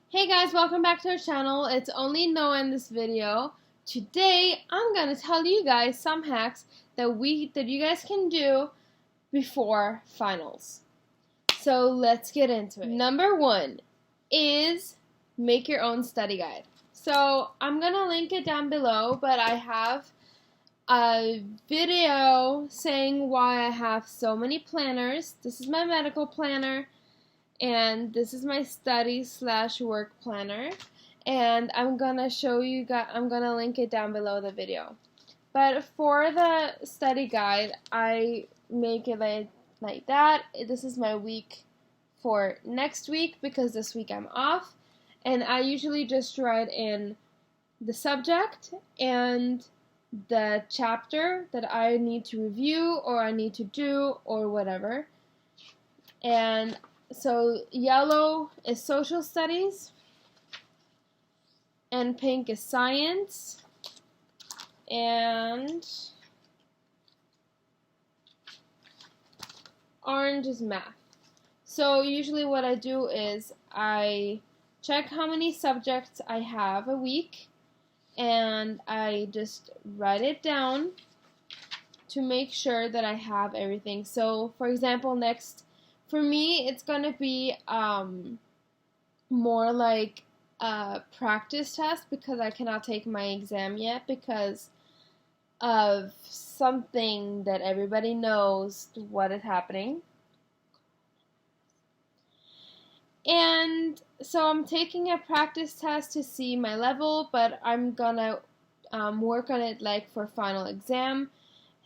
Hey guys, welcome back to our channel. It's only Noah in this video. Today, I'm gonna tell you guys some hacks that you guys can do before finals. So let's get into it. Number 1 is make your own study guide. So I'm gonna link it down below, but I have a video saying why I have so many planners. This is my medical planner. And this is my study/work planner, and I'm gonna show you guys. I'm gonna link it down below the video. But for the study guide, I make it like that. This is my week for next week because this week I'm off, and I usually just write in the subject and the chapter that I need to review or I need to do or whatever. And so yellow is social studies, and pink is science, and orange is math. So usually what I do is I check how many subjects I have a week, and I just write it down to make sure that I have everything. So for example, for me, it's going to be more like a practice test because I cannot take my exam yet because of something that everybody knows what is happening. And so I'm taking a practice test to see my level, but I'm going to work on it like for final exam.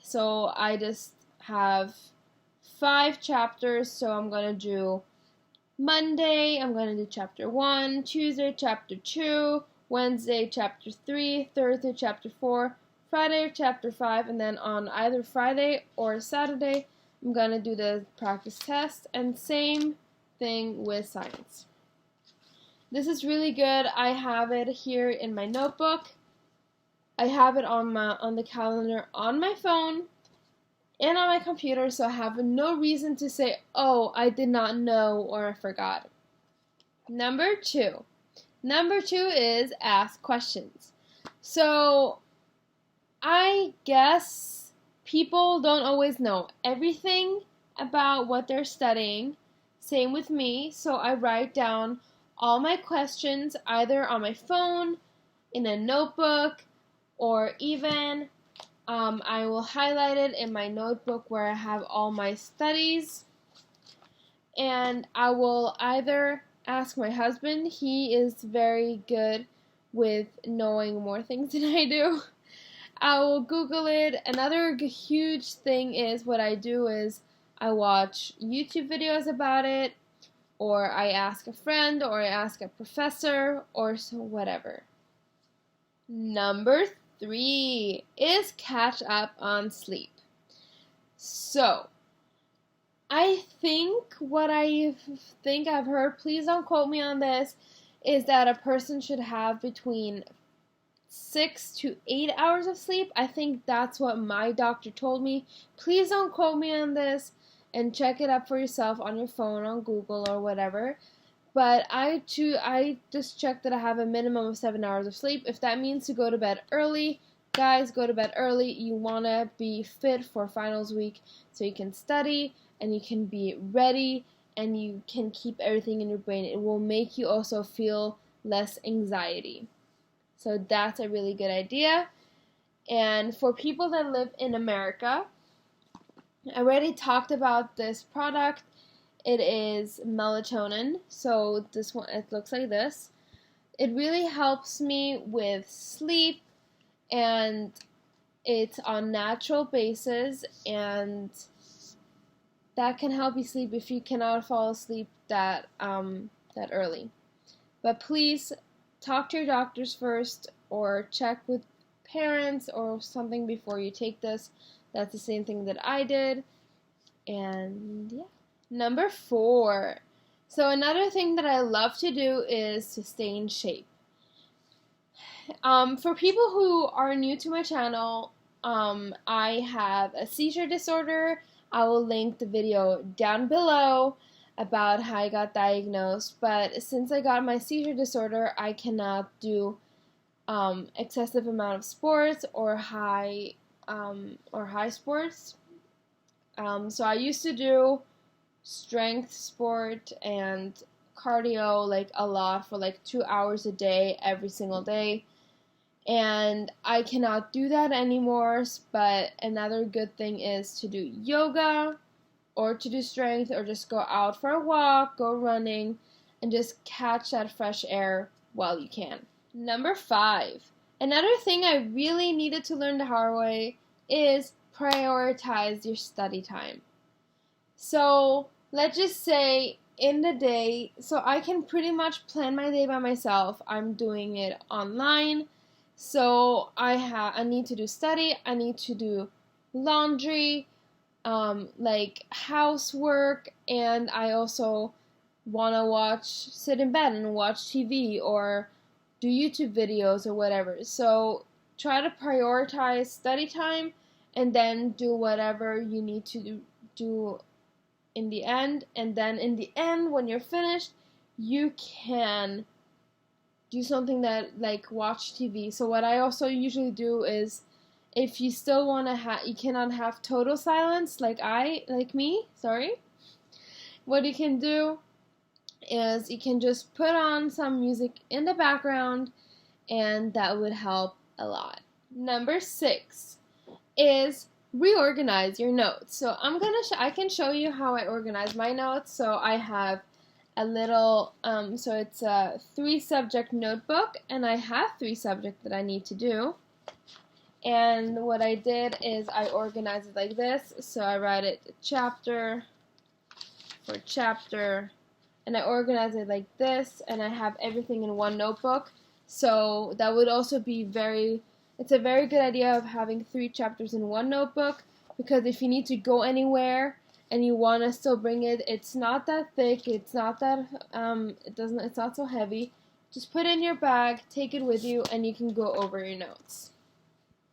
So I just have 5 chapters, so I'm going to do Monday, I'm going to do chapter 1, Tuesday, chapter 2, Wednesday, chapter 3, Thursday, chapter 4, Friday, chapter 5, and then on either Friday or Saturday, I'm going to do the practice test, and same thing with science. This is really good. I have it here in my notebook. I have it on the calendar on my phone and on my computer, so I have no reason to say, oh, I did not know or I forgot. Number two is ask questions. So I guess people don't always know everything about what they're studying. Same with me, so I write down all my questions either on my phone, in a notebook, or even I will highlight it in my notebook where I have all my studies, and I will either ask my husband. He is very good with knowing more things than I do. I will Google it. Another huge thing is what I do is I watch YouTube videos about it, or I ask a friend, or I ask a professor, or so whatever. Number 3 is catch up on sleep. So, I think what I've heard, please don't quote me on this, is that a person should have between 6 to 8 hours of sleep. I think that's what my doctor told me. Please don't quote me on this, and check it up for yourself on your phone, on Google, or whatever. But I just checked that I have a minimum of 7 hours of sleep. If that means to go to bed early, guys, go to bed early. You want to be fit for finals week so you can study and you can be ready and you can keep everything in your brain. It will make you also feel less anxiety. So that's a really good idea. And for people that live in America, I already talked about this product. It is melatonin. So this one, it looks like this. It really helps me with sleep, and it's on natural basis, and that can help you sleep if you cannot fall asleep that early. But please talk to your doctors first, or check with parents or something before you take this. That's the same thing that I did. And yeah. Number 4. So another thing that I love to do is to stay in shape. For people who are new to my channel, I have a seizure disorder. I will link the video down below about how I got diagnosed, but since I got my seizure disorder, I cannot do excessive amount of sports or high sports. So I used to do strength sport and cardio like a lot for like 2 hours a day every single day, and I cannot do that anymore. But another good thing is to do yoga or to do strength or just go out for a walk, go running, and just catch that fresh air while you can. Number 5. Another thing I really needed to learn the hard way is prioritize your study time. So let's just say in the day, so I can pretty much plan my day by myself. I'm doing it online. So I need to do study, I need to do laundry, like housework, and I also want to sit in bed and watch TV or do YouTube videos or whatever. So try to prioritize study time and then do whatever you need to do in the end. And then in the end, when you're finished, you can do something that like watch TV. So what I also usually do is, if you still want to you cannot have total silence like me, what you can do is you can just put on some music in the background, and that would help a lot. Number 6 is reorganize your notes. So I can show you how I organize my notes. So I have a little, so it's a 3-subject notebook, and I have 3 subjects that I need to do. And what I did is I organized it like this. So I write it chapter for chapter, and I organize it like this, and I have everything in one notebook. So that would also be it's a very good idea of having 3 chapters in one notebook, because if you need to go anywhere and you want to still bring it, it's not that thick, it's not that, it's not so heavy. Just put it in your bag, take it with you, and you can go over your notes.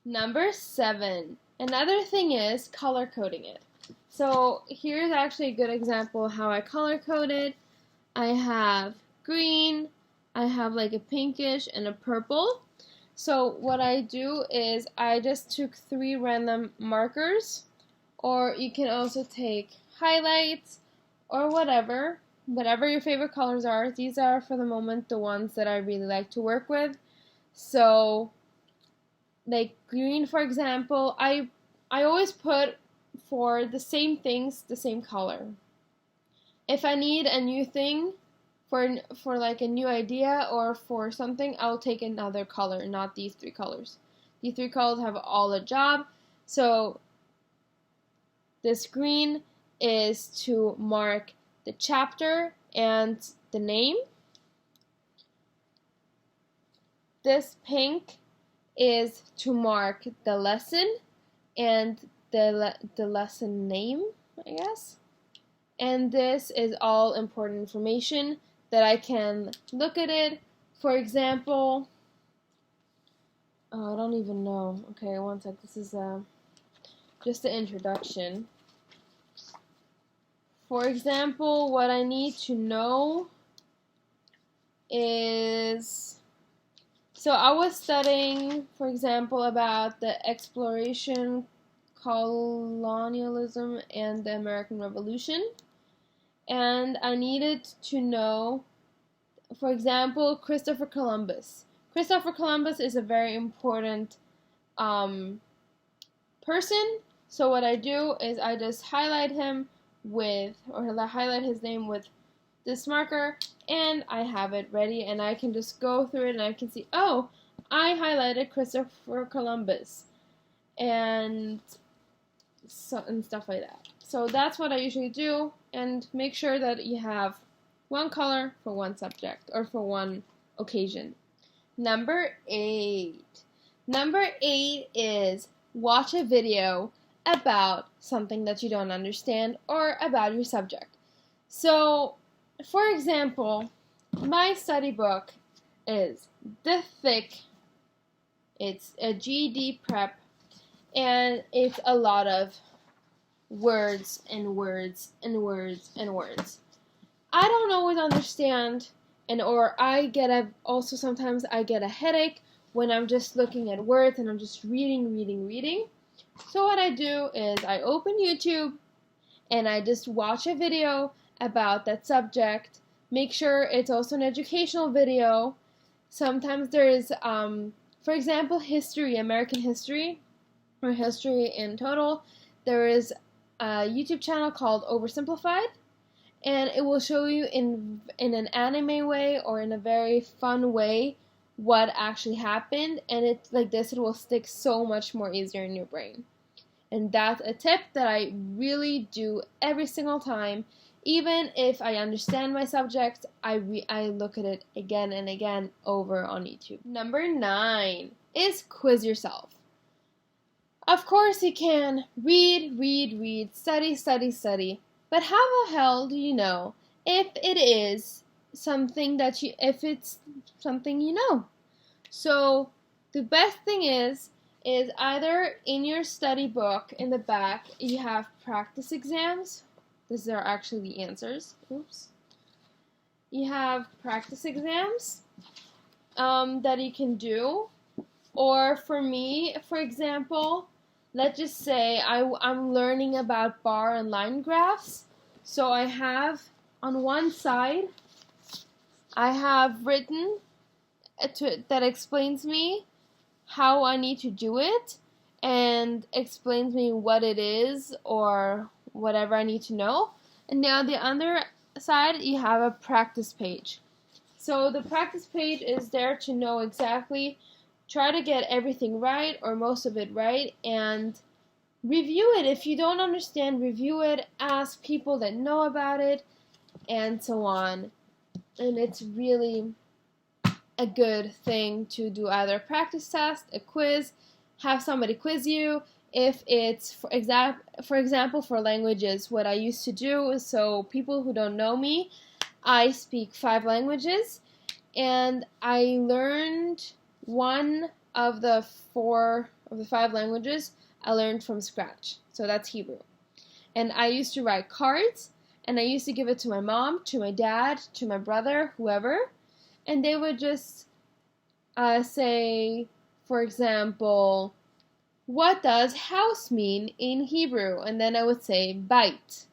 Number 7, another thing is color coding it. So here's actually a good example of how I color coded. I have green, I have like a pinkish and a purple. So what I do is I just took 3 random markers, or you can also take highlights or whatever your favorite colors are. These are for the moment the ones that I really like to work with. So like green, for example, I always put for the same things the same color. If I need a new thing for like a new idea or for something, I'll take another color, not these 3 colors. These 3 colors have all a job. So this green is to mark the chapter and the name. This pink is to mark the lesson and the lesson name, I guess. And this is all important information that I can look at it. For example, I don't even know. Okay, one sec. This is just the introduction. For example, what I need to know is, so I was studying, for example, about the exploration, colonialism, and the American Revolution. And I needed to know, for example, Christopher Columbus. Christopher Columbus is a very important person. So what I do is I just highlight him highlight his name with this marker, and I have it ready, and I can just go through it and I can see, oh, I highlighted Christopher Columbus, and stuff like that. So that's what I usually do, and make sure that you have one color for one subject or for one occasion. Number 8. Number 8 is watch a video about something that you don't understand or about your subject. So, for example, my study book is this thick. It's a GED prep, and it's a lot of words and words and words and words. I don't always understand, or also sometimes I get a headache when I'm just looking at words and I'm just reading. So what I do is I open YouTube and I just watch a video about that subject. Make sure it's also an educational video. Sometimes there is, for example, history, American history, or history in total. There is a YouTube channel called Oversimplified, and it will show you in an anime way or in a very fun way what actually happened, and it's like this, it will stick so much more easier in your brain. And that's a tip that I really do every single time. Even if I understand my subject, I look at it again and again over on YouTube. Number 9 is quiz yourself. Of course you can read, study, but how the hell do you know if it's something you know? So the best thing is either in your study book in the back you have practice exams. These are actually the answers. Oops. You have practice exams that you can do. Or for me, for example, let's just say I'm learning about bar and line graphs. So I have on one side, I have written that explains me how I need to do it and explains me what it is or whatever I need to know. And now the other side, you have a practice page. So the practice page is there to know exactly, try to get everything right or most of it right, and review it. If you don't understand, review it, ask people that know about it, and so on. And it's really a good thing to do either a practice test, a quiz, have somebody quiz you. If it's, for example, for languages, what I used to do is, so people who don't know me, I speak 5 languages, and I learned one of the 5 languages I learned from scratch. So that's Hebrew. And I used to write cards, and I used to give it to my mom, to my dad, to my brother, whoever, and they would just say, for example, what does house mean in Hebrew? And then I would say bite.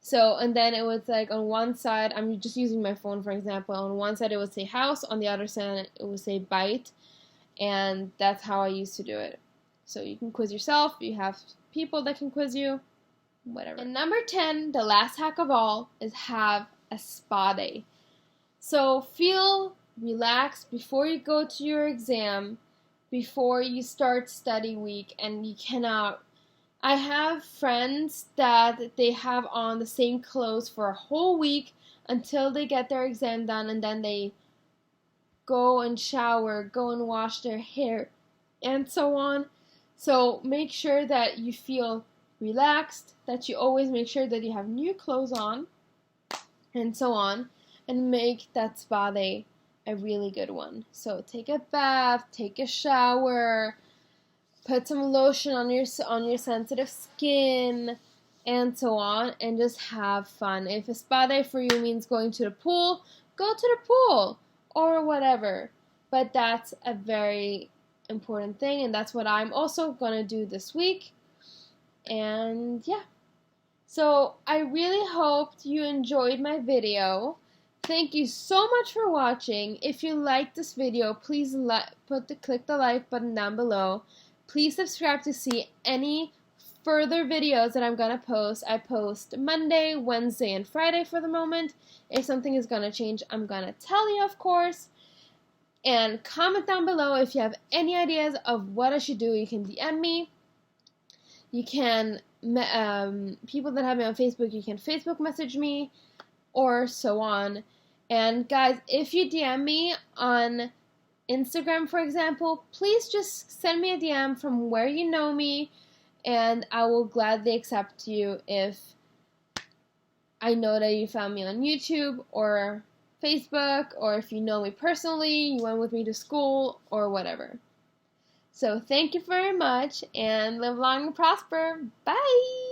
So, and then it was like on one side, I'm just using my phone for example, on one side it would say house, on the other side it would say bite, and that's how I used to do it. So you can quiz yourself, you have people that can quiz you, whatever. And number 10, the last hack of all, is have a spa day. So feel relaxed before you go to your exam, before you start study week, and you cannot. I have friends that they have on the same clothes for a whole week until they get their exam done, and then they go and shower, go and wash their hair, and so on. So make sure that you feel relaxed, that you always make sure that you have new clothes on, and so on, and make that spa day a really good one. So take a bath, take a shower, put some lotion on your sensitive skin, and so on, and just have fun. If a spa day for you means going to the pool, go to the pool or whatever. But that's a very important thing, and that's what I'm also gonna do this week. And yeah. So I really hoped you enjoyed my video. Thank you so much for watching. If you liked this video, please click the like button down below. Please subscribe to see any further videos that I'm gonna post. I post Monday, Wednesday, and Friday for the moment. If something is gonna change, I'm gonna tell you, of course. And comment down below if you have any ideas of what I should do. You can DM me. You can, people that have me on Facebook, you can Facebook message me, or so on. And guys, if you DM me on Instagram, for example, please just send me a DM from where you know me, and I will gladly accept you if I know that you found me on YouTube or Facebook, or if you know me personally, you went with me to school, or whatever. So thank you very much, and live long and prosper. Bye!